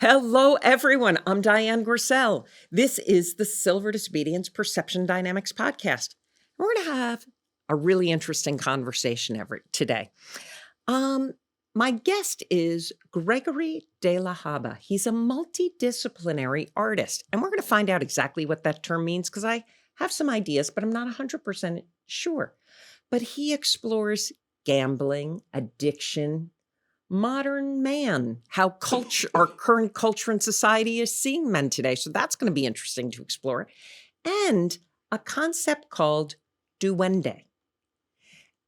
Hello, everyone. I'm Diane Grissel. This is the Silver Disobedience Perception Dynamics podcast. We're going to have a really interesting conversation today. My guest is Gregory de la Haba. He's a multidisciplinary artist, and we're going to find out exactly what that term means because I have some ideas, but I'm not 100% sure. But he explores gambling, addiction, modern man, how culture, our current culture and society is seeing men today. So that's going to be interesting to explore. And a concept called Duende.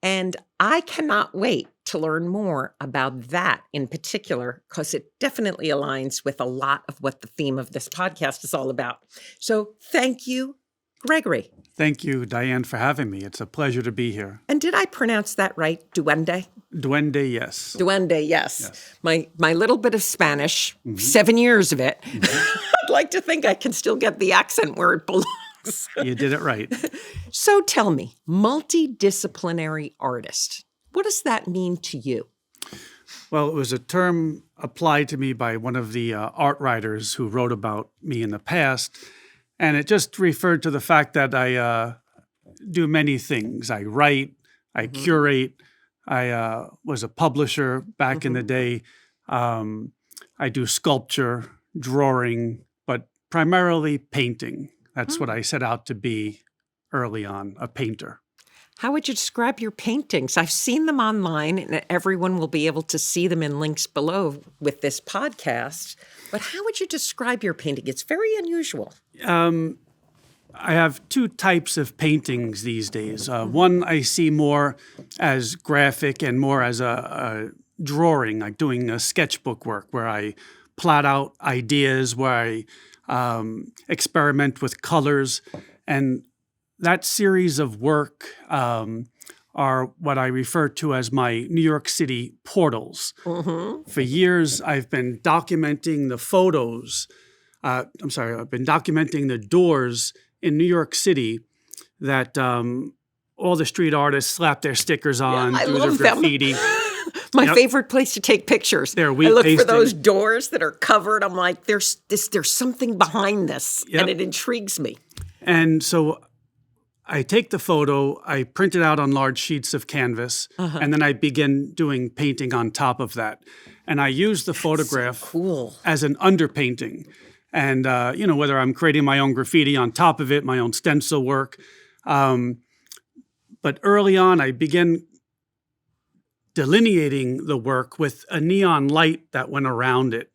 And I cannot wait to learn more about that in particular, because it definitely aligns with a lot of what the theme of this podcast is all about. So thank you, Gregory. Thank you, Diane, for having me. It's a pleasure to be here. And did I pronounce that right? Duende? Duende, yes. Duende, yes. My little bit of Spanish, 7 years of it. I'd like to think I can still get the accent where it belongs. You did it right. So tell me, multidisciplinary artist, what does that mean to you? Well, it was a term applied to me by one of the art writers who wrote about me in the past. And it just referred to the fact that I do many things. I write, I curate, I was a publisher back in the day. I do sculpture, drawing, but primarily painting. That's what I set out to be early on, a painter. How would you describe your paintings? I've seen them online, and everyone will be able to see them in links below with this podcast. But how would you describe your painting? It's very unusual. I have two types of paintings these days. One I see more as graphic and more as a drawing, like doing a sketchbook work where I plot out ideas, where I experiment with colors. And that series of work are what I refer to as my New York City portals. For years, I've been documenting the photos. I've been documenting the doors in New York City that all the street artists slap their stickers on, do their graffiti. My favorite place to take pictures. I look for those doors that are covered. I'm like, there's something behind this, and it intrigues me. And so I take the photo, I print it out on large sheets of canvas, and then I begin doing painting on top of that. And I use the photograph as an underpainting. And, whether I'm creating my own graffiti on top of it, my own stencil work. But early on, I began delineating the work with a neon light that went around it,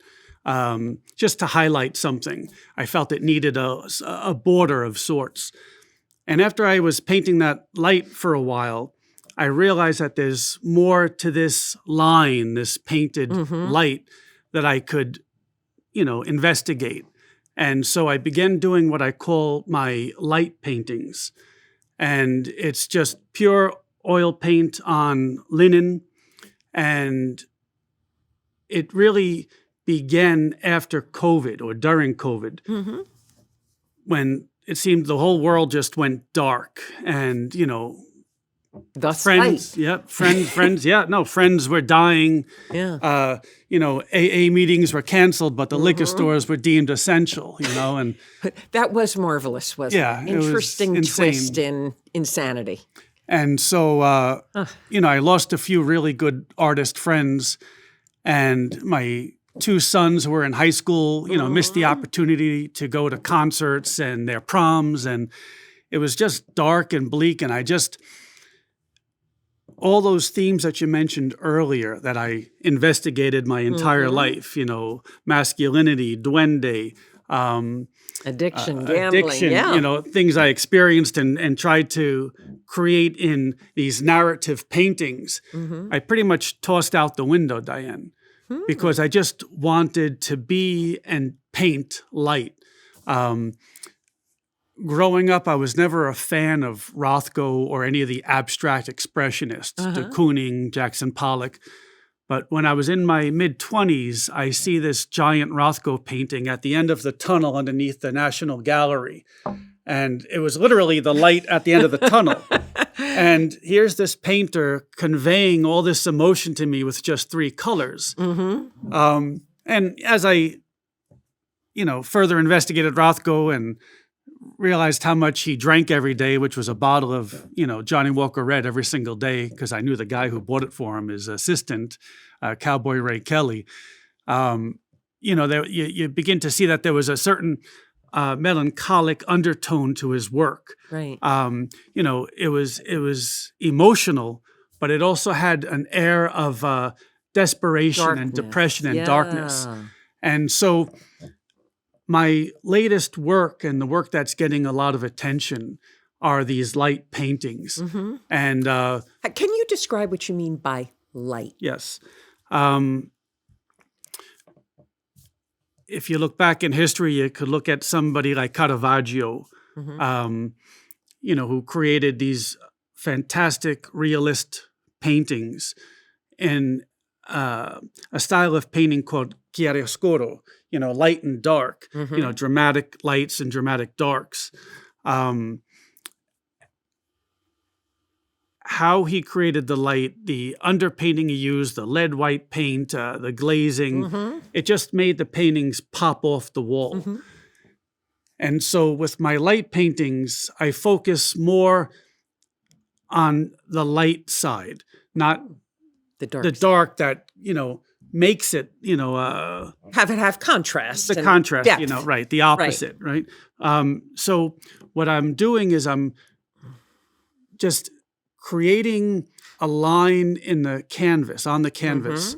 just to highlight something. I felt it needed a border of sorts. And after I was painting that light for a while, I realized that there's more to this line, this painted light, that I could, investigate. And so I began doing what I call my light paintings. And it's just pure oil paint on linen. And it really began after COVID or during COVID, when it seemed the whole world just went dark. And, Thus friends, friends were dying. AA meetings were canceled, but the liquor stores were deemed essential, and that was marvelous, wasn't it? Interesting twist in insanity. And so, I lost a few really good artist friends, and my two sons were in high school, missed the opportunity to go to concerts and their proms, and it was just dark and bleak, and all those themes that you mentioned earlier that I investigated my entire life, masculinity, duende, addiction, gambling, things I experienced and tried to create in these narrative paintings, I pretty much tossed out the window, Diane, because I just wanted to be and paint light. Growing up, I was never a fan of Rothko or any of the abstract expressionists, de Kooning, Jackson Pollock. But when I was in my mid-20s, I see this giant Rothko painting at the end of the tunnel underneath the National Gallery. And it was literally the light at the end of the tunnel. And here's this painter conveying all this emotion to me with just 3 colors. And as I further investigated Rothko and realized how much he drank every day, which was a bottle of, Johnny Walker Red every single day, because I knew the guy who bought it for him, his assistant, Cowboy Ray Kelly. You begin to see that there was a certain melancholic undertone to his work. Right. It was emotional, but it also had an air of desperation and depression and darkness. And so my latest work, and the work that's getting a lot of attention, are these light paintings. Mm-hmm. And can you describe what you mean by light? Yes. If you look back in history, you could look at somebody like Caravaggio, who created these fantastic realist paintings in a style of painting called chiaroscuro, light and dark, dramatic lights and dramatic darks. How he created the light, the underpainting he used, the lead white paint, the glazing, it just made the paintings pop off the wall. Mm-hmm. And so with my light paintings, I focus more on the light side, not the dark that, makes it, have contrast. The contrast, depth. Right, the opposite, right? So what I'm doing is I'm just creating a line on the canvas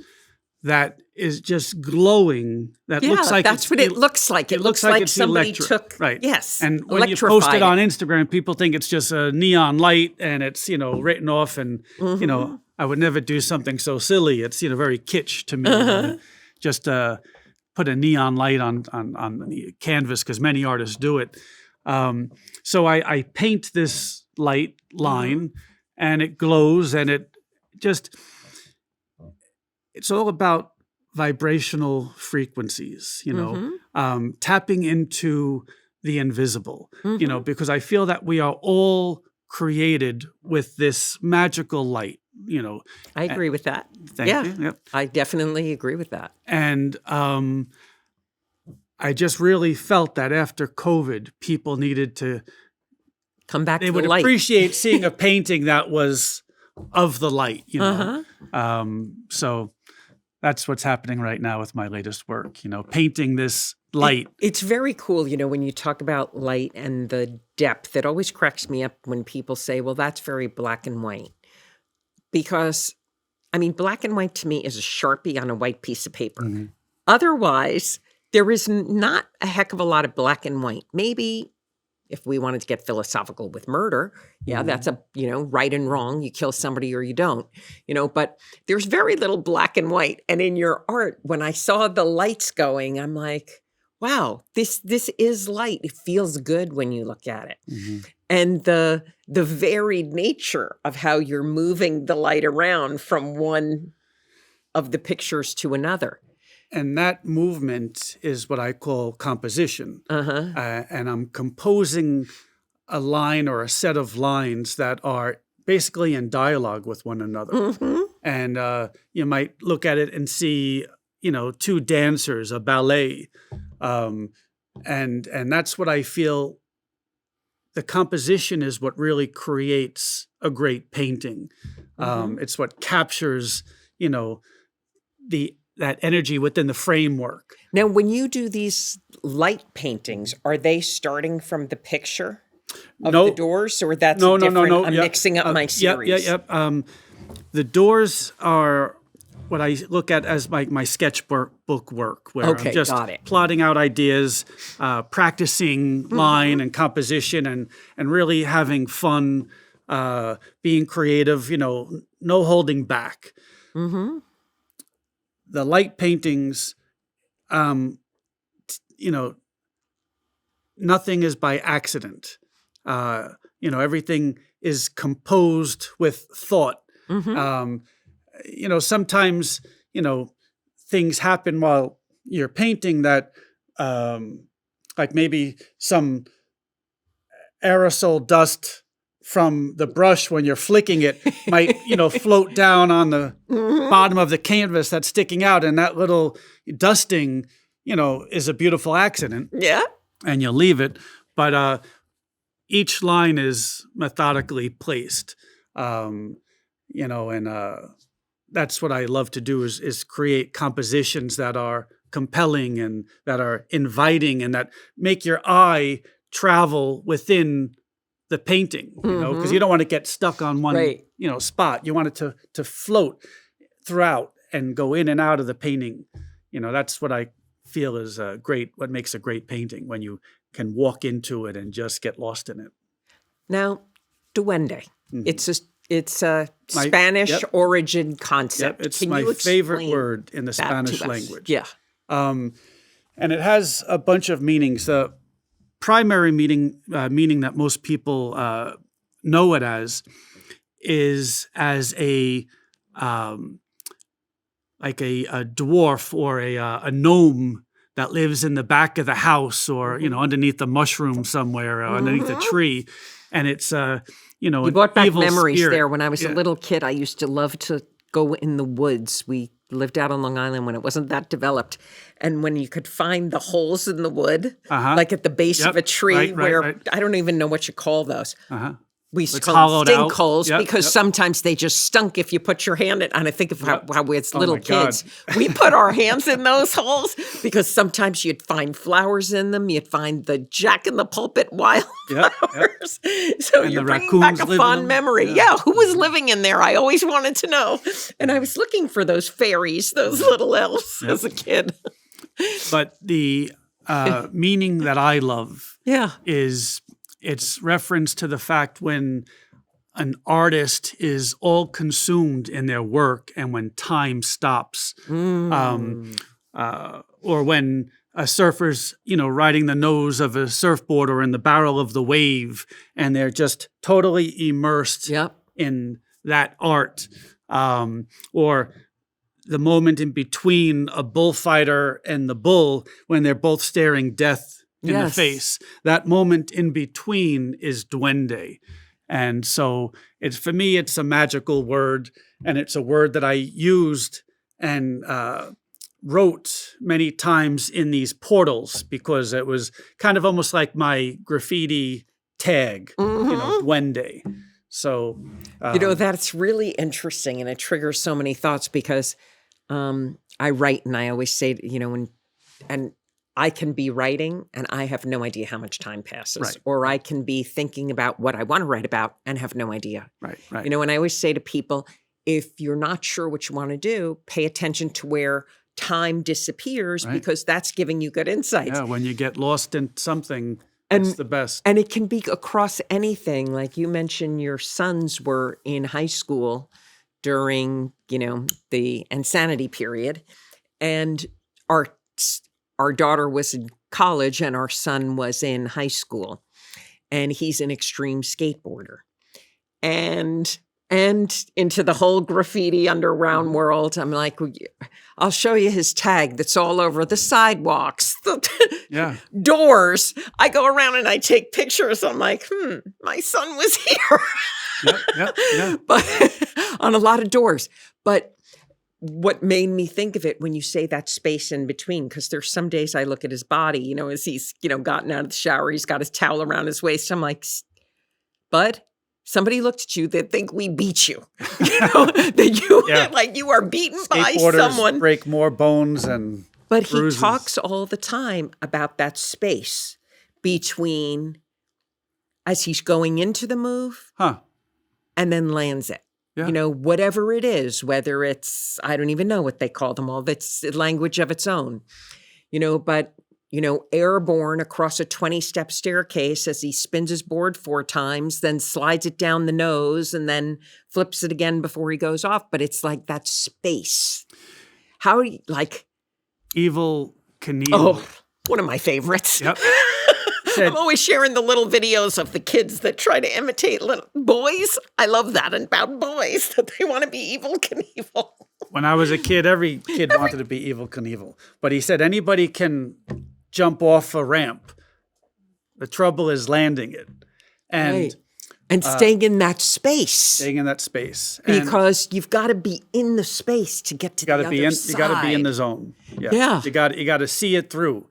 that is just glowing. That looks like that's what it looks like. It looks like somebody took yes. And when you post it on Instagram, people think it's just a neon light and it's written off. And I would never do something so silly. It's very kitsch to me. Just put a neon light on the canvas, because many artists do it. So I paint this light line. And it glows, and it's all about vibrational frequencies, tapping into the invisible, because I feel that we are all created with this magical light, I agree with that. Thank you. Yep. I definitely agree with that. And I just really felt that after COVID, people needed to come back to the light. They would appreciate seeing a painting that was of the light, So that's what's happening right now with my latest work, painting this light. It's very cool, when you talk about light and the depth. It always cracks me up when people say, well, that's very black and white. Because, black and white to me is a Sharpie on a white piece of paper. Mm-hmm. Otherwise, there is not a heck of a lot of black and white. Maybe if we wanted to get philosophical with murder, that's a, right and wrong. You kill somebody or you don't, but there's very little black and white. And in your art, when I saw the lights going, I'm like, wow, this is light. It feels good when you look at it. Mm-hmm. And the varied nature of how you're moving the light around from one of the pictures to another. And that movement is what I call composition. And I'm composing a line or a set of lines that are basically in dialogue with one another. Mm-hmm. And you might look at it and see, two dancers, a ballet. And that's what I feel. The composition is what really creates a great painting. It's what captures, that energy within the framework. Now, when you do these light paintings, are they starting from the picture of the doors, or that's different? No. I'm mixing up my series. The doors are what I look at as my sketchbook work, where I'm just plotting out ideas, practicing line and composition, and really having fun, being creative. No holding back. Mm-hmm. The light paintings, nothing is by accident. Everything is composed with thought. Mm-hmm. Sometimes, things happen while you're painting that, like maybe some aerosol dust from the brush when you're flicking it might, float down on the bottom of the canvas that's sticking out, and that little dusting, is a beautiful accident. Yeah. And you leave it. But each line is methodically placed, and that's what I love to do is create compositions that are compelling and that are inviting and that make your eye travel within the painting, because you don't want to get stuck on one, Right. spot. You want it to float throughout and go in and out of the painting. That's what I feel is what makes a great painting, when you can walk into it and just get lost in it. Now, duende. Mhm. It's a Spanish origin concept. Yep, it's Can my you favorite explain word in the that to Spanish us? language. Yeah. And it has a bunch of meanings. The primary meaning that most people know it as is as a like a dwarf or a gnome that lives in the back of the house, or underneath the mushroom somewhere, or underneath a tree, and it's You an brought back evil memories spirit. there. When I was a Yeah. little kid, I used to love to go in the woods. We lived out on Long Island when it wasn't that developed. And when you could find the holes in the wood, like at the base of a tree, Right, where right. I don't even know what you call those. We used to It's call them hollowed stink out. holes, Yep, because yep. sometimes they just stunk if you put your hand in. And I think of how as little my God. kids, we put our hands in those holes, because sometimes you'd find flowers in them. You'd find the jack-in-the-pulpit wildflowers. So And you're the bringing back raccoons a live in fond them. memory. Yeah. Yeah, who was living in there? I always wanted to know. And I was looking for those fairies, those little elves as a kid. But the meaning that I love Yeah. is its reference to the fact when an artist is all consumed in their work, and when time stops, or when a surfer's, riding the nose of a surfboard or in the barrel of the wave, and they're just totally immersed Yep. in that art, or the moment in between a bullfighter and the bull, when they're both staring death in the Yes. face. That moment in between is duende. And so for me, it's a magical word, and it's a word that I used and wrote many times in these portals, because it was kind of almost like my graffiti tag, duende. So, That's really interesting, and it triggers so many thoughts, because I write, and I always say, and I can be writing and I have no idea how much time passes, Right. or I can be thinking about what I want to write about and have no idea. right. And I always say to people, if you're not sure what you want to do, pay attention to where time disappears, Right. because that's giving you good insights. Yeah, when you get lost in something, it's the best. And it can be across anything. Like you mentioned, your sons were in high school during, the insanity period. And our daughter was in college and our son was in high school. And he's an extreme skateboarder. And into the whole graffiti underground world. I'm like, I'll show you his tag that's all over the sidewalks, the doors. I go around and I take pictures. I'm like, my son was here. Yeah. But on a lot of doors. But what made me think of it when you say that space in between, because there's some days I look at his body, as he's, gotten out of the shower, he's got his towel around his waist. I'm like, bud, somebody looked at you, they'd think we beat you. That you like you are beaten by someone. Break more bones and But bruises. He talks all the time about that space between as he's going into the move and then lands it. Yeah. Whatever it is, whether it's, I don't even know what they call them all, that's a language of its own, but airborne across a 20-step staircase as he spins his board 4 times, then slides it down the nose and then flips it again before he goes off. But it's like that space. How, Evil Knievel. Oh, one of my favorites. Yep. I'm always sharing the little videos of the kids that try to imitate little boys. I love that about boys, that they want to be Evil Knievel. When I was a kid, every kid wanted to be Evil Knievel. But he said anybody can jump off a ramp. The trouble is landing it. And And staying in that space. Staying in that space. And Because you've got to be in the space to get to the other side. you got to be in the zone. Yeah. You got to see it through.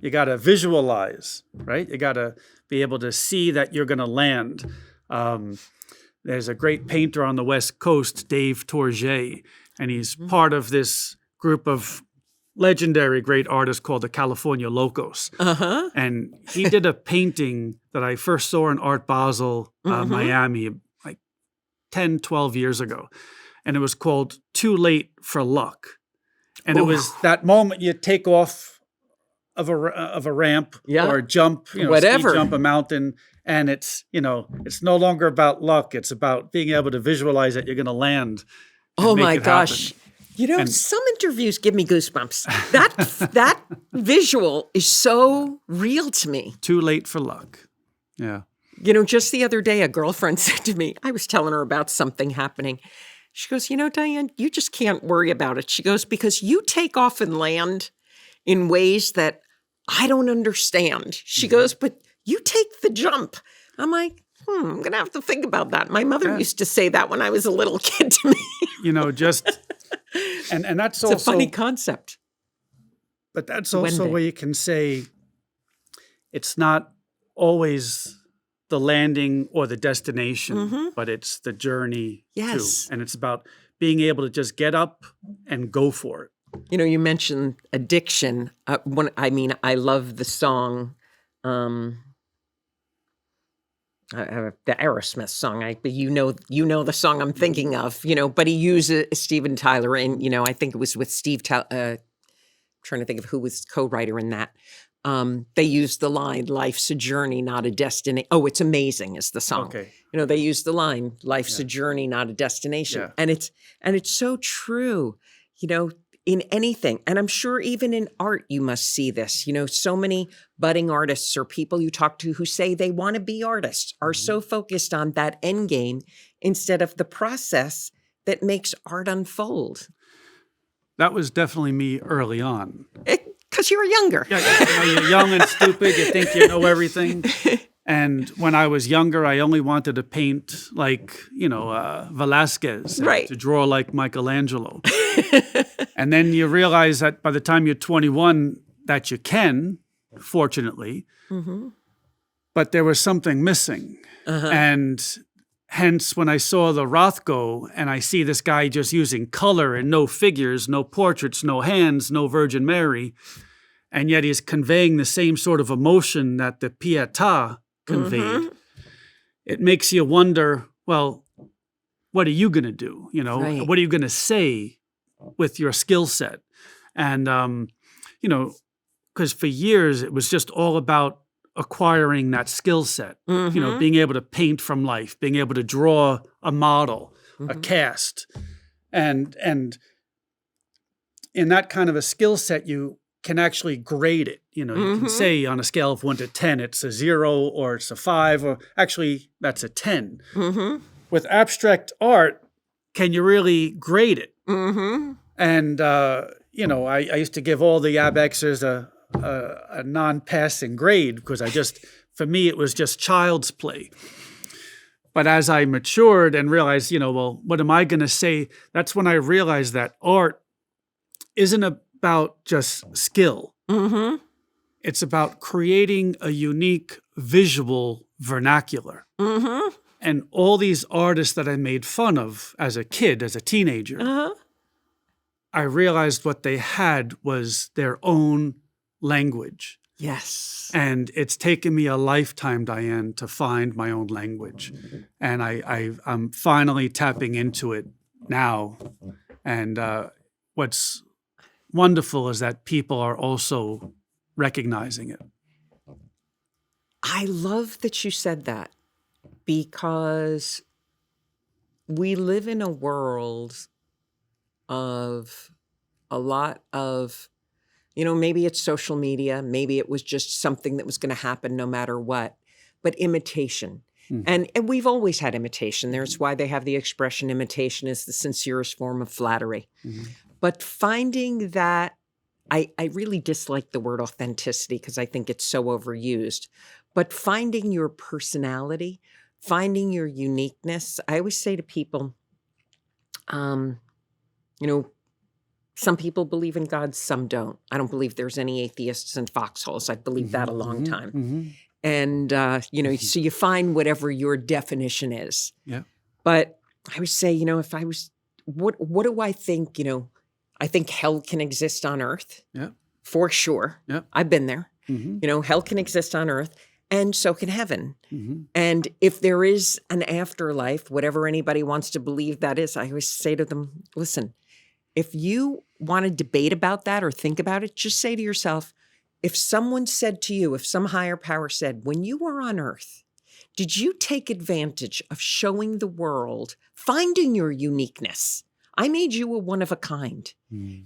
You got to visualize, right? You got to be able to see that you're going to land. There's a great painter on the West Coast, Dave Tourget, and he's part of this group of legendary great artists called the California Locos. And he did a painting that I first saw in Art Basel, Miami, like 10, 12 years ago. And it was called Too Late for Luck. And it was that moment you take off of a ramp or jump, whatever, ski jump a mountain. And it's, it's no longer about luck. It's about being able to visualize that you're going to land. Oh my gosh. Happen. Some interviews give me goosebumps. That visual is so real to me. Too late for luck. Yeah. Just the other day, a girlfriend said to me, I was telling her about something happening. She goes, Diane, you just can't worry about it. She goes, because you take off and land in ways that I don't understand. She goes, but you take the jump. I'm like, I'm going to have to think about that. My mother used to say that when I was a little kid to me. Just... And that's it's also a funny concept. But that's also where you can say it's not always the landing or the destination, but it's the journey too. And it's about being able to just get up and go for it. You mentioned addiction. I love the song, the Aerosmith song. You know the song I'm thinking of. But he uses Steven Tyler, and I think it was with Steve Tyler. Trying to think of who was co-writer in that. They used the line, "Life's a journey, not a destination." Oh, it's amazing is the song. Okay. They used the line, "Life's a journey, not a destination," and it's so true. In anything, and I'm sure even in art, you must see this. So many budding artists or people you talk to who say they want to be artists are so focused on that end game instead of the process that makes art unfold. That was definitely me early on. Because you were younger. Yeah, you're young and stupid. You think you know everything. And when I was younger, I only wanted to paint like, Velázquez, to draw like Michelangelo. And then you realize that by the time you're 21, that you can, fortunately, but there was something missing. And hence, when I saw the Rothko and I see this guy just using color and no figures, no portraits, no hands, no Virgin Mary, and yet he's conveying the same sort of emotion that the Pietà conveyed, it makes you wonder, well, what are you going to do? What are you going to say with your skill set? And, because for years it was just all about acquiring that skill set, being able to paint from life, being able to draw a model, a cast. And in that kind of a skill set, you can actually grade it. You can say on a scale of 1 to 10, it's a 0 or it's a 5, or actually that's a 10. With abstract art, can you really grade it? And, I used to give all the ABXers a non-passing grade because for me, it was just child's play. But as I matured and realized, what am I going to say? That's when I realized that art isn't about just skill. It's about creating a unique visual vernacular. And all these artists that I made fun of as a kid, as a teenager, I realized what they had was their own language. Yes. And it's taken me a lifetime, Diane, to find my own language. And I'm finally tapping into it now. And what's wonderful is that people are also recognizing it. I love that you said that, because we live in a world of a lot of, maybe it's social media, maybe it was just something that was going to happen no matter what, but imitation. And we've always had imitation. There's why they have the expression, imitation is the sincerest form of flattery. But finding that, I really dislike the word authenticity because I think it's so overused, but finding your personality, finding your uniqueness. I always say to people, you know, some people believe in God, some don't. I don't believe there's any atheists in foxholes. I believed that a long time. And, you know, so you find whatever your definition is. Yeah. But I would say, you know, if I was, what do I think, you know, I think hell can exist on earth. Yeah. For sure. Yeah. I've been there. You know, hell can exist on earth and so can heaven. And if there is an afterlife, whatever anybody wants to believe that is, I always say to them, listen, if you want to debate about that or think about it, just say to yourself, if someone said to you, if some higher power said, when you were on earth, did you take advantage of showing the world, finding your uniqueness? I made you a one of a kind.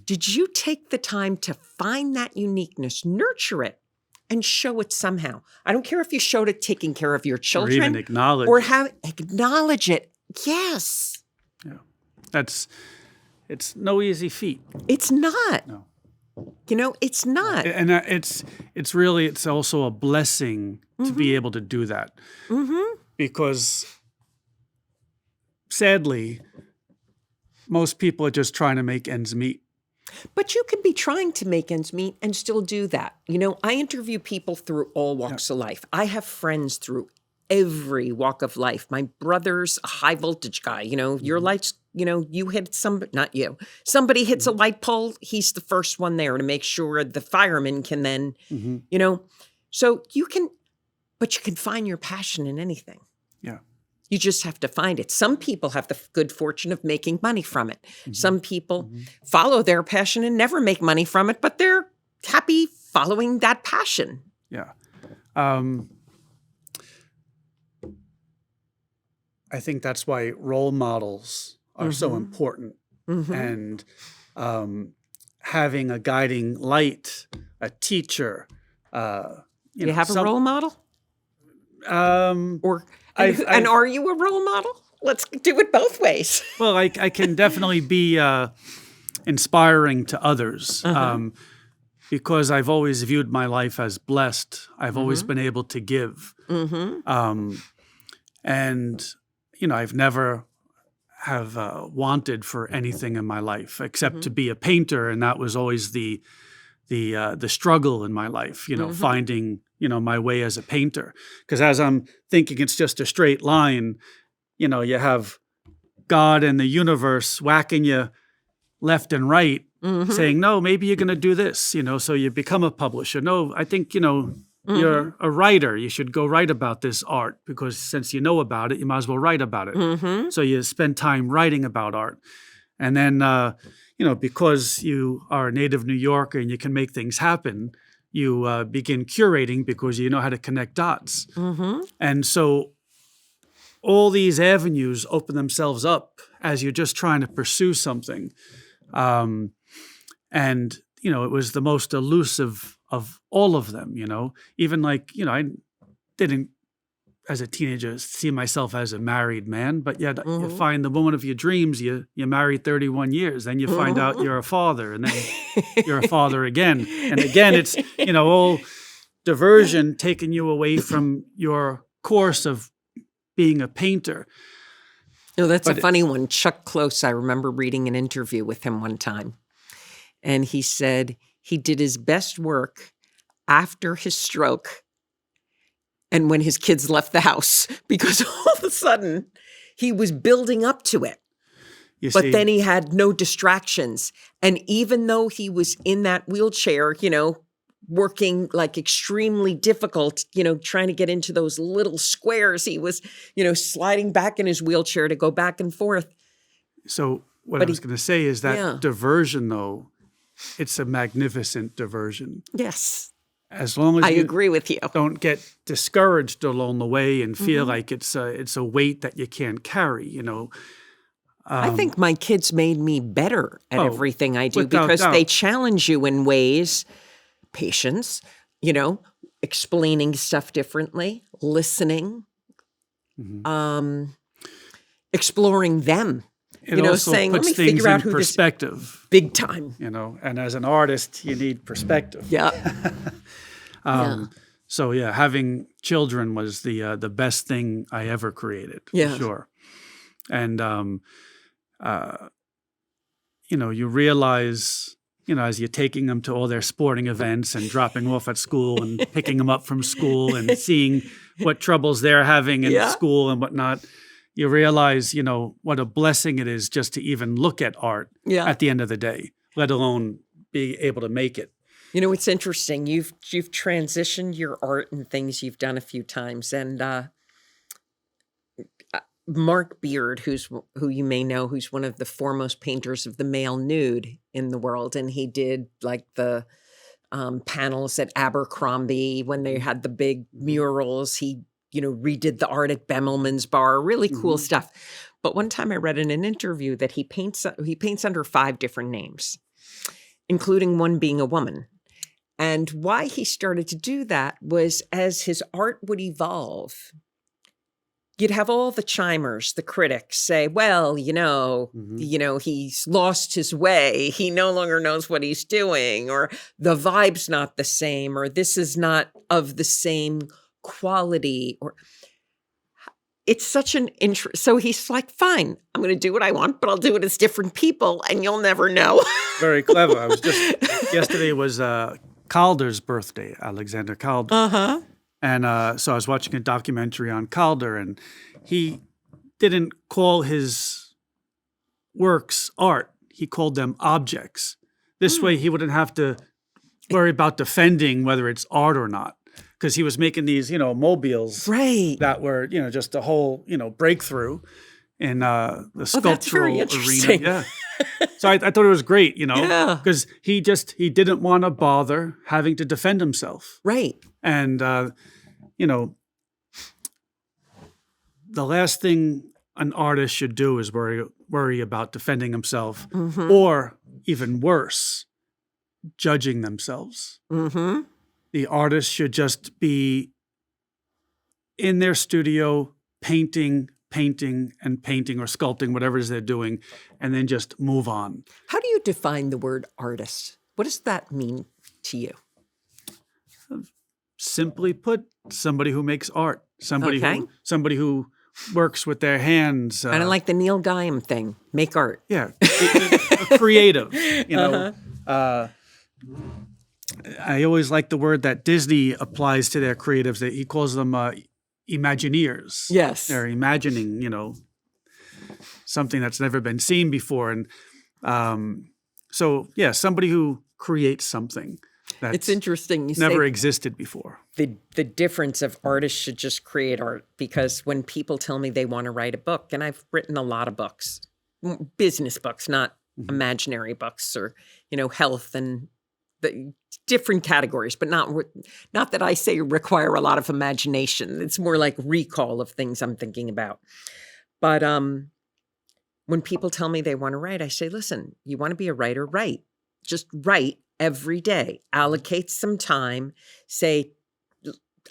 Did you take the time to find that uniqueness, nurture it, and show it somehow? I don't care if you showed it taking care of your children. Or even acknowledge. Or acknowledge it. Yes. Yeah. It's no easy feat. It's not. No. You know, it's not. And it's also a blessing to be able to do that. Because sadly, most people are just trying to make ends meet. But you can be trying to make ends meet and still do that. You know, I interview people through all walks of life. I have friends through every walk of life. My brother's a high voltage guy. You know, your lights, you know, you hit not you. Somebody hits a light pole, he's the first one there to make sure the fireman can then, you know. So you can find your passion in anything. Yeah. You just have to find it. Some people have the good fortune of making money from it. Some people follow their passion and never make money from it, but they're happy following that passion. Yeah. I think that's why role models are so important. And having a guiding light, a teacher. You have a role model? And are you a role model? Let's do it both ways. Well, I can definitely be inspiring to others because I've always viewed my life as blessed. I've always been able to give. And, you know, I've never have wanted for anything in my life except to be a painter. And that was always the struggle in my life, you know, finding, you know, my way as a painter. Because as I'm thinking it's just a straight line, you know, you have God and the universe whacking you left and right, saying, no, maybe you're going to do this, you know, so you become a publisher. No, I think, you know, you're a writer. You should go write about this art because since you know about it, you might as well write about it. So you spend time writing about art. And then, you know, because you are a native New Yorker and you can make things happen, you begin curating because you know how to connect dots. And so all these avenues open themselves up as you're just trying to pursue something. And, you know, it was the most elusive of all of them, you know. Even like, you know, I didn't, as a teenager, see myself as a married man, but yet you find the woman of your dreams, you married 31 years, then you find out you're a father, and then you're a father again. And again, it's, you know, all diversion taking you away from your course of being a painter. No, that's a funny one. Chuck Close, I remember reading an interview with him one time. And he said he did his best work after his stroke and when his kids left the house, because all of a sudden he was building up to it. But then he had no distractions. And even though he was in that wheelchair, you know, working like extremely difficult, you know, trying to get into those little squares, he was, you know, sliding back in his wheelchair to go back and forth. So what I was going to say is that diversion, though, it's a magnificent diversion. Yes. As long as I agree with you. Don't get discouraged along the way and feel like it's a weight that you can't carry, you know. I think my kids made me better at everything I do because they challenge you in ways, patience, you know, explaining stuff differently, listening, exploring them. It also saying, puts let me things figure out in perspective. Big time. You know, and as an artist, you need perspective. Yeah. So yeah, having children was the best thing I ever created, Yeah. for sure. And you realize, as you're taking them to all their sporting events and dropping off at school and picking them up from school and seeing what troubles they're having in school and whatnot, you realize, what a blessing it is just to even look at art at the end of the day, let alone be able to make it. It's interesting. You've transitioned your art and things you've done a few times, and Mark Beard, who you may know, who's one of the foremost painters of the male nude in the world, and he did like the panels at Abercrombie when they had the big murals. He redid the art at Bemelman's Bar. Really cool stuff. But one time I read in an interview that he paints under 5 different names, including one being a woman. And why he started to do that was as his art would evolve, you'd have all the chimers, the critics say, well, he's lost his way. He no longer knows what he's doing, or the vibe's not the same, or this is not of the same quality, or it's such an interest. So he's like, fine, I'm going to do what I want, but I'll do it as different people and you'll never know. Very clever. I was yesterday was Calder's birthday, Alexander Calder. Uh-huh. And so I was watching a documentary on Calder, and he didn't call his works art. He called them objects. This way he wouldn't have to worry about defending whether it's art or not, because he was making these, mobiles that were, just a whole, breakthrough in the sculptural arena. Yeah. So I thought it was great, because he didn't want to bother having to defend himself. Right. And, the last thing an artist should do is worry about defending himself, or even worse, judging themselves. Mm-hmm. The artist should just be in their studio painting and painting or sculpting, whatever it is they're doing, and then just move on. How do you define the word artist? What does that mean to you? Simply put, somebody who makes art, somebody who works with their hands. Kind of like the Neil Gaiman thing, make art. Yeah, a creative. I always like the word that Disney applies to their creatives. That he calls them Imagineers. Yes, they're imagining, something that's never been seen before, and somebody who creates something. It's interesting. You never say existed before. The difference of artists should just create art, because when people tell me they want to write a book, and I've written a lot of books, business books, not imaginary books, or health and the different categories, but not that I say require a lot of imagination. It's more like recall of things I'm thinking about. But when people tell me they want to write, I say, listen, you want to be a writer, write. Just write every day. Allocate some time. Say,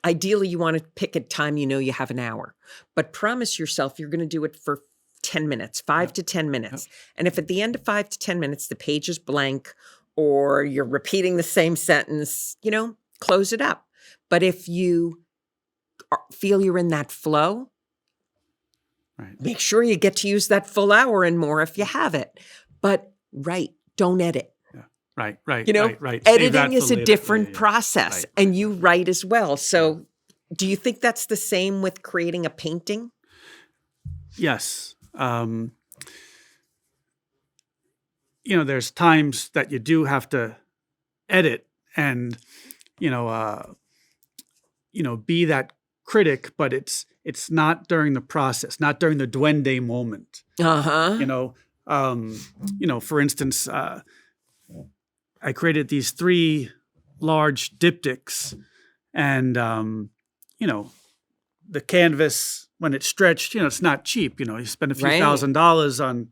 ideally, you want to pick a time you have an hour. But promise yourself you're going to do it for 10 minutes, 5 to 10 minutes. And if at the end of 5 to 10 minutes, the page is blank or you're repeating the same sentence, close it up. But if you feel you're in that flow, make sure you get to use that full hour and more if you have it. But write, don't edit. Right. Editing is a different process, and you write as well. So do you think that's the same with creating a painting? Yes. There's times that you do have to edit and, be that critic, but it's not during the process, not during the Duende moment. For instance, I created these 3 large diptychs, and, the canvas, when it's stretched, it's not cheap. You spend a few $1,000s on,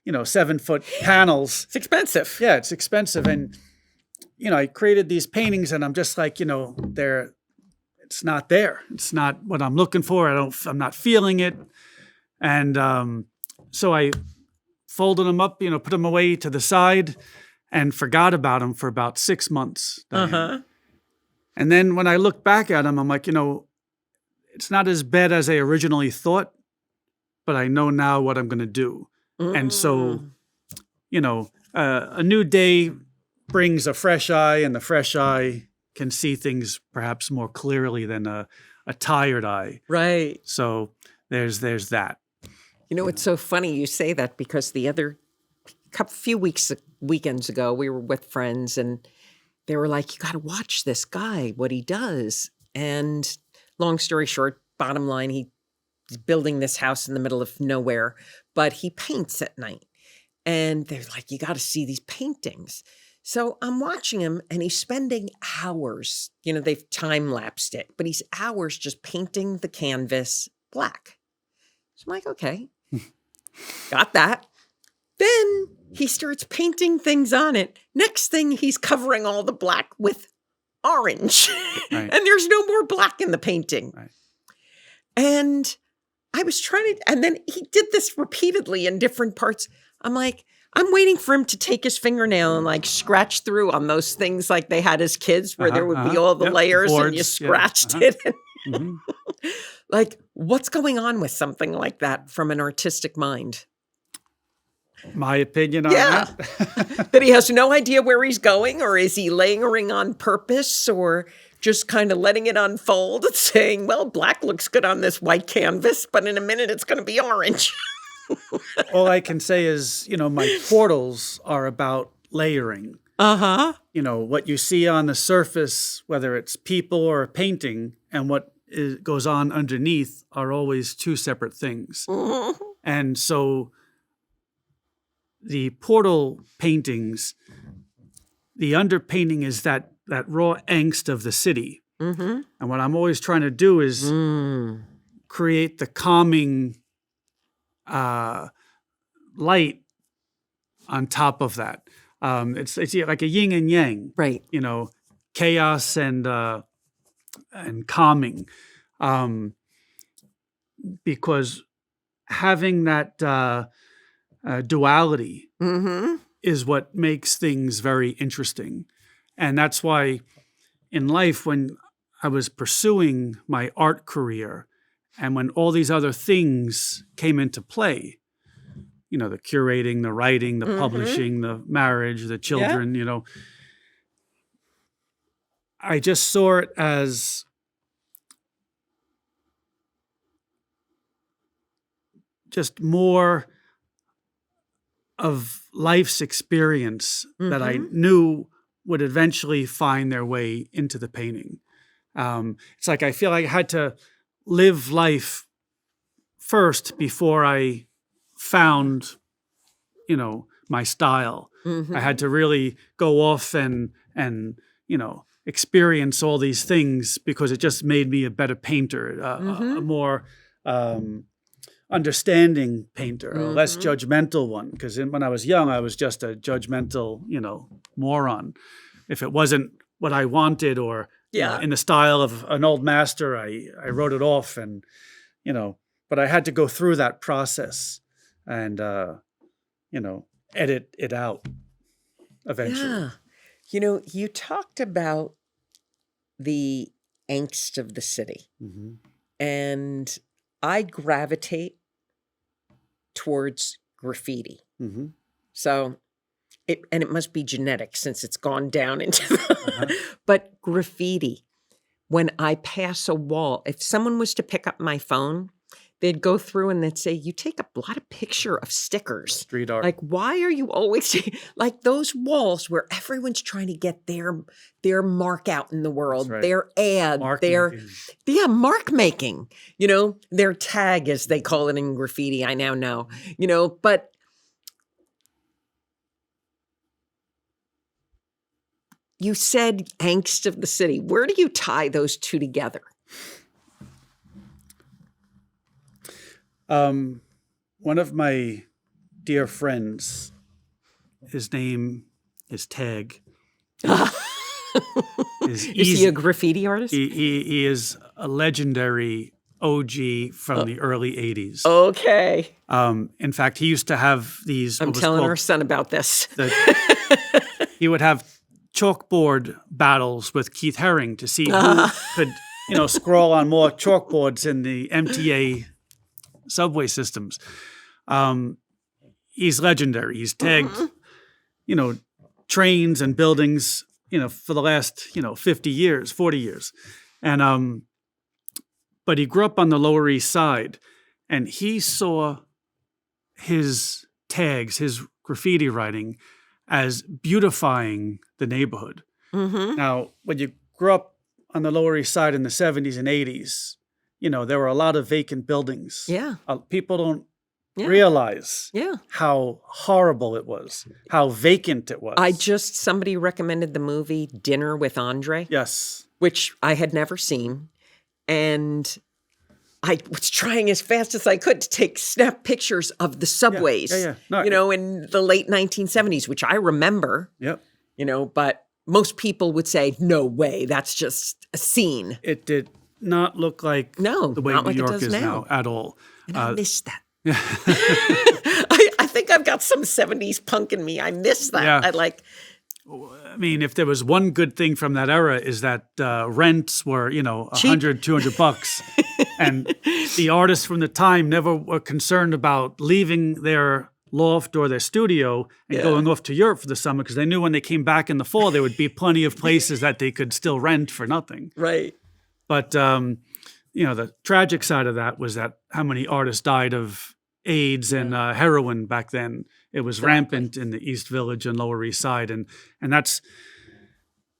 7-foot panels. It's expensive. Yeah, it's expensive. And, I created these paintings, and I'm just like, it's not there. It's not what I'm looking for. I'm not feeling it. And so I folded them up, put them away to the side, and forgot about them for about 6 months. And And then when I look back at them, I'm like, it's not as bad as I originally thought, but I know now what I'm going to do. And so, a new day brings a fresh eye, and the fresh eye can see things perhaps more clearly than a tired eye. Right. So there's that. It's so funny you say that, because the other weekends ago, we were with friends and they were like, you got to watch this guy, what he does. And long story short, bottom line, he's building this house in the middle of nowhere, but he paints at night. And they're like, you got to see these paintings. So I'm watching him and he's spending hours, they've time-lapsed it, but he's hours just painting the canvas black. So I'm like, okay, got that. Then he starts painting things on it. Next thing, he's covering all the black with orange. Right. And there's no more black in the painting. Right. And I was and then he did this repeatedly in different parts. I'm like, I'm waiting for him to take his fingernail and like scratch through on those things like they had as kids where there would be all the layers boards, and you scratched it. Mm-hmm. Like, what's going on with something like that from an artistic mind? My opinion on that? That he has no idea where he's going, or is he layering on purpose, or just kind of letting it unfold and saying, well, black looks good on this white canvas, but in a minute it's going to be orange. All I can say is, my portals are about layering. Uh-huh. What you see on the surface, whether it's people or a painting, and what goes on underneath are always two separate things. Mm-hmm. And so the portal paintings, the underpainting is that raw angst of the city. Mm-hmm. And what I'm always trying to do is create the calming light on top of that. It's like a yin and yang, right? Chaos and calming, because having that duality is what makes things very interesting, and that's why in life, when I was pursuing my art career, and when all these other things came into play, the curating, the writing, the publishing, the marriage, the children, I just saw it as just more of life's experience that I knew would eventually find their way into the painting. It's like I feel like I had to live life first before I found, my style. Mm-hmm. I had to really go off and experience all these things, because it just made me a better painter, a more understanding painter, a less judgmental one. Because when I was young, I was just a judgmental, moron. If it wasn't what I wanted, or in the style of an old master, I wrote it off, and but I had to go through that process and edit it out eventually. Yeah. You talked about the angst of the city, and I gravitate towards graffiti. So it must be genetic, since it's gone down into the but graffiti, when I pass a wall, if someone was to pick up my phone, they'd go through and they'd say, you take a lot of picture of stickers. Street art. Like, why are you always like those walls where everyone's trying to get their mark out in the world, right. Their ad, mark making, their tag, as they call it in graffiti. I now know, but you said angst of the city. Where do you tie those two together? One of my dear friends, his name is Tag. Is he a graffiti artist? He is a legendary OG from the early 80s. Okay. In fact, he used to have these... I'm telling our son about this. He would have chalkboard battles with Keith Haring to see who could, scroll on more chalkboards in the MTA subway systems. He's legendary. He's tagged, trains and buildings, for the last, 50 years, 40 years. And, but he grew up on the Lower East Side, and he saw his tags, his graffiti writing, as beautifying the neighborhood. Mm-hmm. Now, when you grew up on the Lower East Side in the 70s and 80s, there were a lot of vacant buildings. Yeah. People don't realize how horrible it was, how vacant it was. Somebody recommended the movie Dinner with Andre. Yes. Which I had never seen. And I was trying as fast as I could to snap pictures of the subways, No, in the late 1970s, which I remember, Yep. But most people would say, no way, that's just a scene. It did not look like the way New York is now at all. And I miss that. I think I've got some 70s punk in me. I miss that. Yeah. I mean, if there was one good thing from that era is that rents were, $100, $200. And the artists from the time never were concerned about leaving their loft or their studio and going off to Europe for the summer, because they knew when they came back in the fall, there would be plenty of places that they could still rent for nothing. Right. But, the tragic side of that was that how many artists died of AIDS and heroin back then. It was rampant in the East Village and Lower East Side. And that's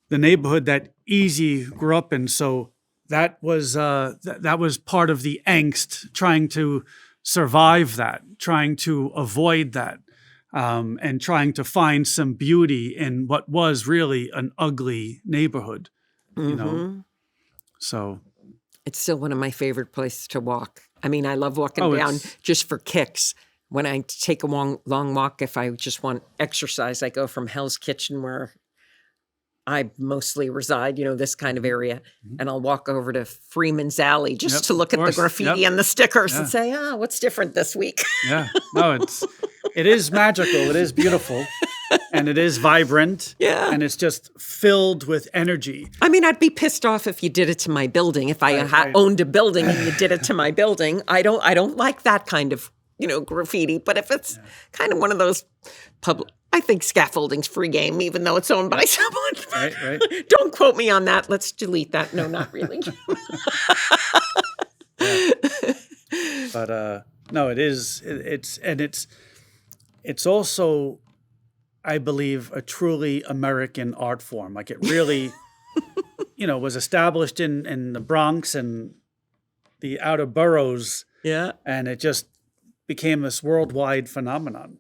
the neighborhood that Easy grew up in. So that was that was part of the angst, trying to survive that, trying to avoid that, and trying to find some beauty in what was really an ugly neighborhood, So it's still one of my favorite places to walk. I mean, I love walking down just for kicks. When I take a long walk, if I just want exercise, I go from Hell's Kitchen, where I mostly reside, this kind of area, and I'll walk over to Freeman's Alley just to look at the graffiti and the stickers and say, what's different this week? Yeah, no, it is magical. It is beautiful. And it is vibrant. Yeah. And it's just filled with energy. I mean, I'd be pissed off if you did it to my building. If I owned a building and you did it to my building, I don't like that kind of, graffiti. But if it's kind of one of those public, I think scaffolding's free game, even though it's owned by someone. Right. Don't quote me on that. Let's delete that. No, not really. But no, it is. It's also, I believe, a truly American art form. Like, it really, was established in the Bronx and the outer boroughs. Yeah. And it just became this worldwide phenomenon.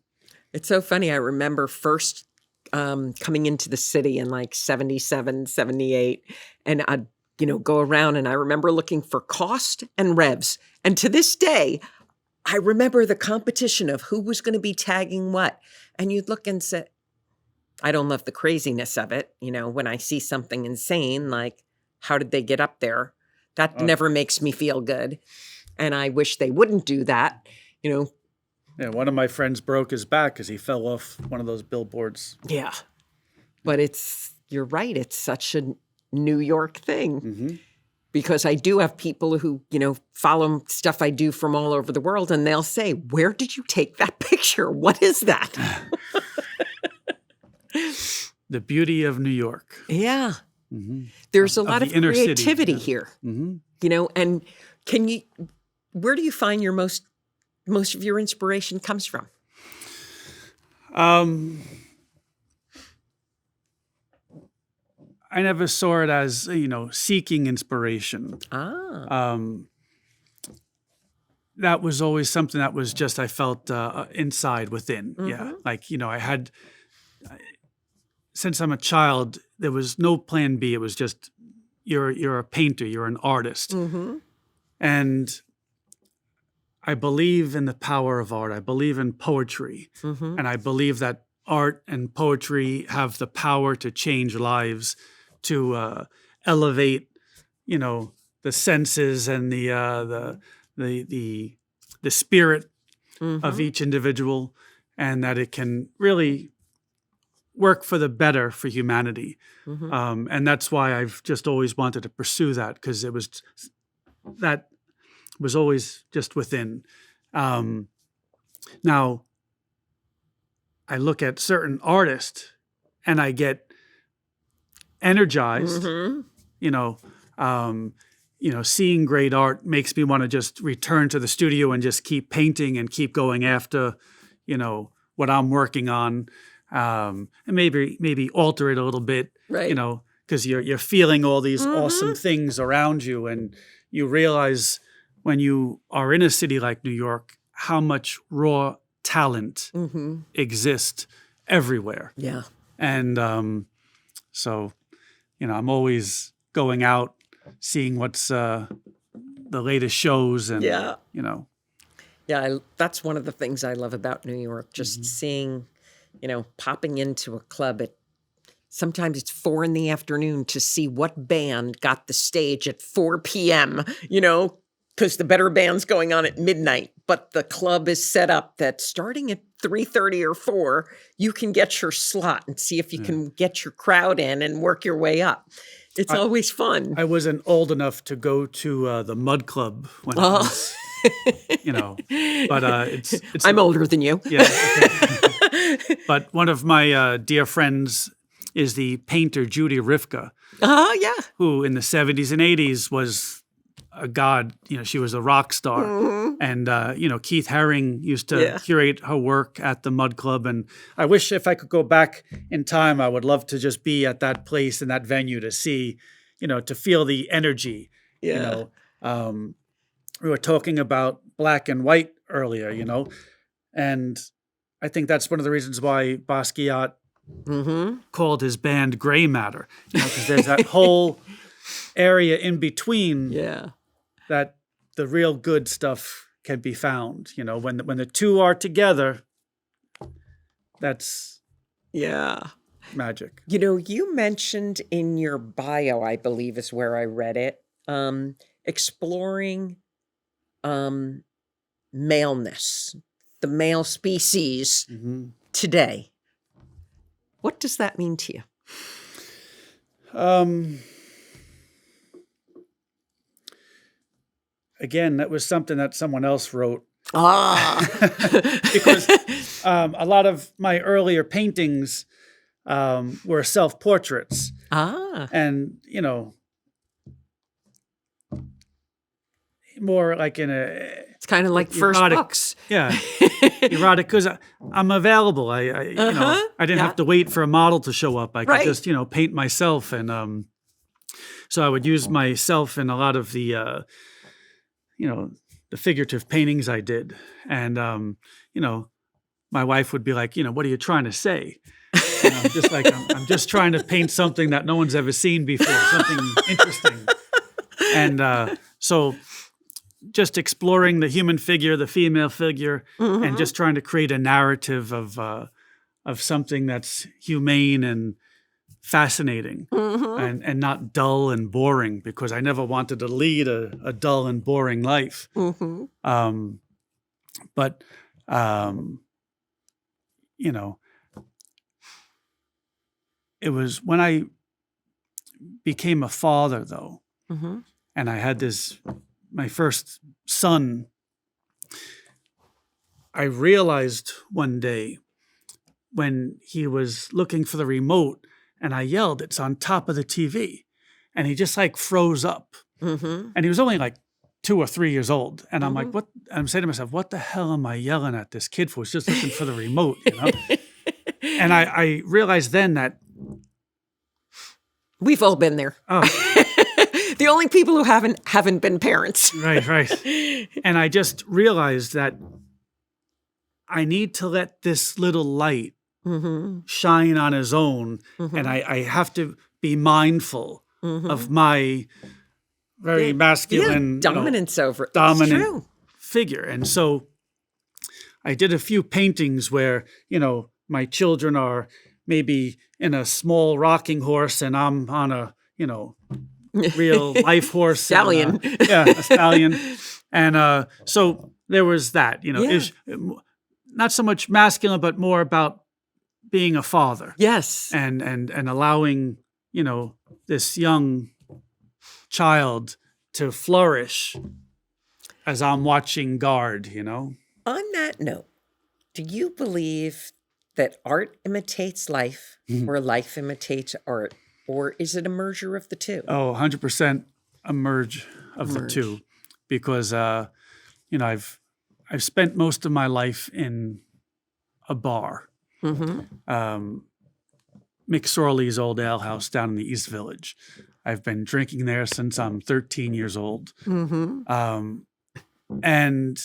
It's so funny. I remember first coming into the city in like 77, 78, and I'd, go around, and I remember looking for cost and revs. And to this day, I remember the competition of who was going to be tagging what. And you'd look and say, I don't love the craziness of it. When I see something insane, like, how did they get up there? That never makes me feel good. And I wish they wouldn't do that, Yeah, one of my friends broke his back because he fell off one of those billboards. Yeah. But you're right, it's such a New York thing. Mm-hmm. Because I do have people who, follow stuff I do from all over the world, and they'll say, where did you take that picture? What is that? The beauty of New York. Yeah. Mm-hmm. There's a lot of creativity here. Mm-hmm. And where do you find your most of your inspiration comes from? I never saw it as, seeking inspiration. That was always something that was just, I felt inside within. Mm-hmm. Yeah. Like, I had, since I'm a child, there was no plan B. It was just, you're a painter, you're an artist. Mm-hmm. And I believe in the power of art. I believe in poetry. Mm-hmm. And I believe that art and poetry have the power to change lives, to elevate, the senses and the spirit mm-hmm. of each individual, and that it can really work for the better for humanity. And that's why I've just always wanted to pursue that, because that was always just within. Now, I look at certain artists and I get energized. Seeing great art makes me want to just return to the studio and just keep painting and keep going after, what I'm working on, and maybe alter it a little bit, Right. Because you're feeling all these awesome things around you, and you realize when you are in a city like New York how much raw talent exists everywhere. Yeah. And so, I'm always going out, seeing what's the latest shows, and Yeah. That's one of the things I love about New York, just seeing, popping into a club at sometimes it's 4 PM to see what band got the stage at 4 PM, because the better band's going on at midnight, but the club is set up that starting at 3:30 or 4, you can get your slot and see if you can get your crowd in and work your way up. It's always fun. I wasn't old enough to go to the Mud Club when it was, but it's I'm older than you. Yeah. Okay. But one of my dear friends is the painter Judy Rifka, Yeah. who in the 70s and 80s was a god. She was a rock star. And, Keith Haring used to curate her work at the Mud Club. And I wish if I could go back in time, I would love to just be at that place and that venue to see, to feel the energy. Yeah. We were talking about black and white earlier, and I think that's one of the reasons why Basquiat called his band Gray Matter, because there's that whole area in between that the real good stuff can be found. When the two are together, that's magic. You mentioned in your bio, I believe is where I read it, exploring maleness, the male species today. What does that mean to you? Again, that was something that someone else wrote. Because a lot of my earlier paintings were self-portraits. And, more like in a... It's kind of like first books. Yeah. Erotic, because I'm available. I didn't have to wait for a model to show up. I could just, paint myself. And so I would use myself in a lot of the... the figurative paintings I did. And, my wife would be like, what are you trying to say? And I'm just like, I'm just trying to paint something that no one's ever seen before, something interesting. And so just exploring the human figure, the female figure, and just trying to create a narrative of something that's humane and fascinating and not dull and boring, because I never wanted to lead a dull and boring life. But it was when I became a father, though, and I had my first son, I realized one day when he was looking for the remote and I yelled, "It's on top of the TV." And he just froze up. And he was only 2 or 3 years old. And I'm like, what? I'm saying to myself, what the hell am I yelling at this kid for? He's just looking for the remote, And I realized then that we've all been there. The only people who haven't been parents. Right. And I just realized that I need to let this little light shine on his own. And I have to be mindful of my very masculine dominance over it. Dominant figure. And so I did a few paintings where, my children are maybe in a small rocking horse and I'm on a, real life horse. Stallion. A stallion. And so there was that, not so much masculine, but more about being a father. Yes. And allowing, this young child to flourish as I'm watching guard, On that note, do you believe that art imitates life or life imitates art? Or is it a merger of the two? Oh, 100% a merge of the two. Because, I've spent most of my life in a bar. McSorley's Old Ale House down in the East Village. I've been drinking there since I'm 13 years old. And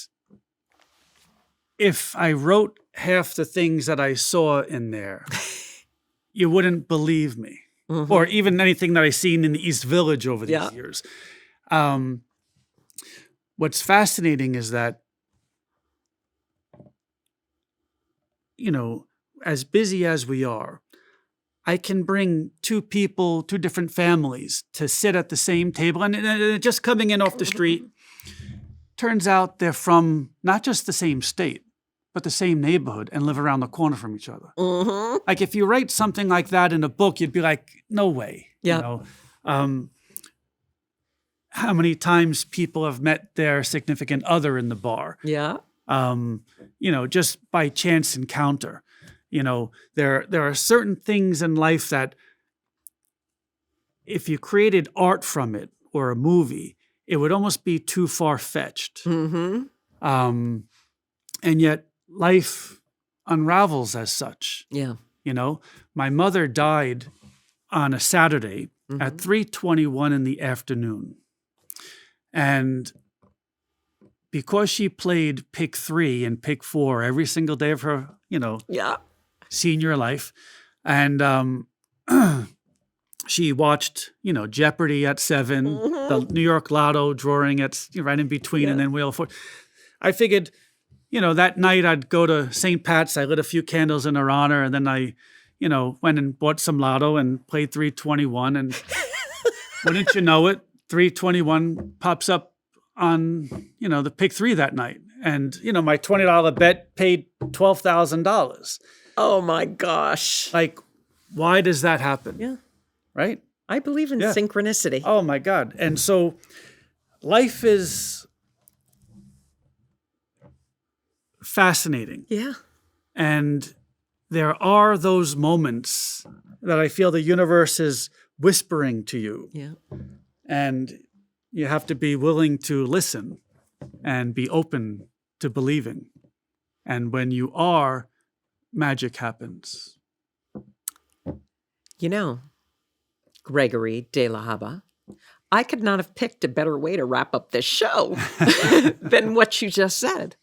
if I wrote half the things that I saw in there, you wouldn't believe me. Or even anything that I've seen in the East Village over these years. What's fascinating is that, as busy as we are, I can bring two different families to sit at the same table. And just coming in off the street, turns out they're from not just the same state, but the same neighborhood and live around the corner from each other. Like if you write something like that in a book, you'd be like, no way. How many times people have met their significant other in the bar. Just by chance encounter. There are certain things in life that if you created art from it or a movie, it would almost be too far-fetched. And yet life unravels as such. My mother died on a Saturday at 3:21 in the afternoon. And because she played pick 3 and pick 4 every single day of her, senior life, and she watched, Jeopardy at 7, the New York Lotto drawing at right in between, and then Wheel of Fortune. I figured, that night I'd go to St. Pat's. I lit a few candles in her honor, and then I, went and bought some Lotto and played 321, and wouldn't you know it, 321 pops up on, the pick 3 that night. And, my $20 bet paid $12,000. Oh my gosh. Like, why does that happen? Right? I believe in synchronicity. Oh my God. And so life is fascinating. And there are those moments that I feel the universe is whispering to you. And you have to be willing to listen and be open to believing. And when you are, magic happens. Gregory de la Haba, I could not have picked a better way to wrap up this show than what you just said.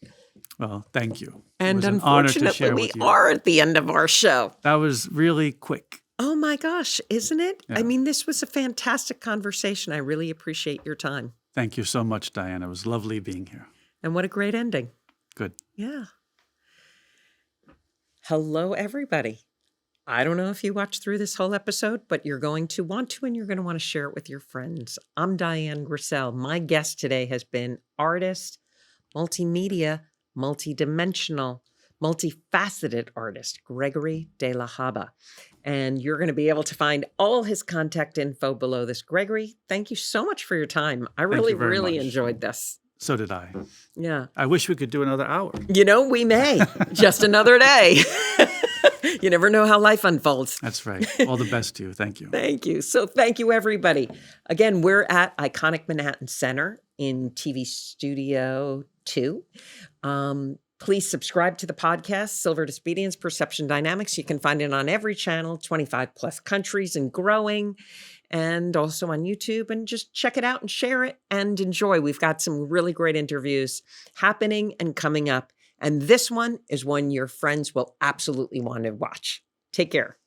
Well, thank you. And unfortunately, we are at the end of our show. That was really quick. Oh my gosh, isn't it? I mean, this was a fantastic conversation. I really appreciate your time. Thank you so much, Diane. It was lovely being here. And what a great ending. Good. Hello, everybody. I don't know if you watched through this whole episode, but you're going to want to, and you're going to want to share it with your friends. I'm Diane Grissel. My guest today has been artist, multimedia, multidimensional, multifaceted artist, Gregory de la Haba. And you're going to be able to find all his contact info below this. Gregory, thank you so much for your time. I really enjoyed this. So did I. Yeah. I wish we could do another hour. We may. Just another day. You never know how life unfolds. That's right. All the best to you. Thank you. Thank you. So thank you, everybody. Again, we're at Iconic Manhattan Center in TV Studio 2. Please subscribe to the podcast, Silver Disobedience, Perception Dynamics. You can find it on every channel, 25 plus countries and growing, and also on YouTube. And just check it out and share it and enjoy. We've got some really great interviews happening and coming up. And this one is one your friends will absolutely want to watch. Take care.